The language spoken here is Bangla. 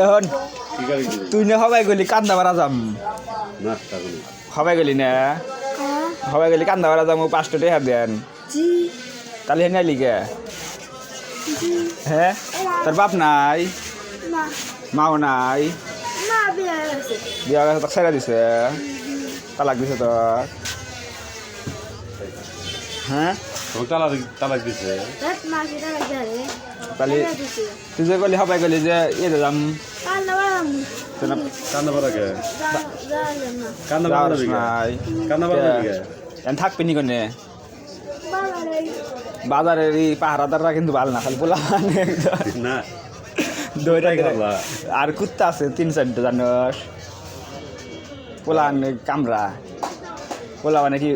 এখন তুই না হবাই গলি কান্দা মারা যাম হবাই গলি না হবাই গলি কান্দা মারা যাম 5টা টাকা দেন তাহলে হেন লিগে হ্যাঁ তোর বাপ নাই মাও নাই বিয়া গেছে তোকে ছেড়ে দিছে তালাক দিছে তোর হ্যাঁ তালাক দিছে তাহলে তুই যে গলি হবাই গলি যে ইয়ে যাম নাই থাকবি নি কোনে বাজারের এই পাহারাদাররা কিন্তু ভালো না খালি পোলা না আর কুত্তা আছে 3-4টা জানোস পোলা কামরা পোলা মানে কি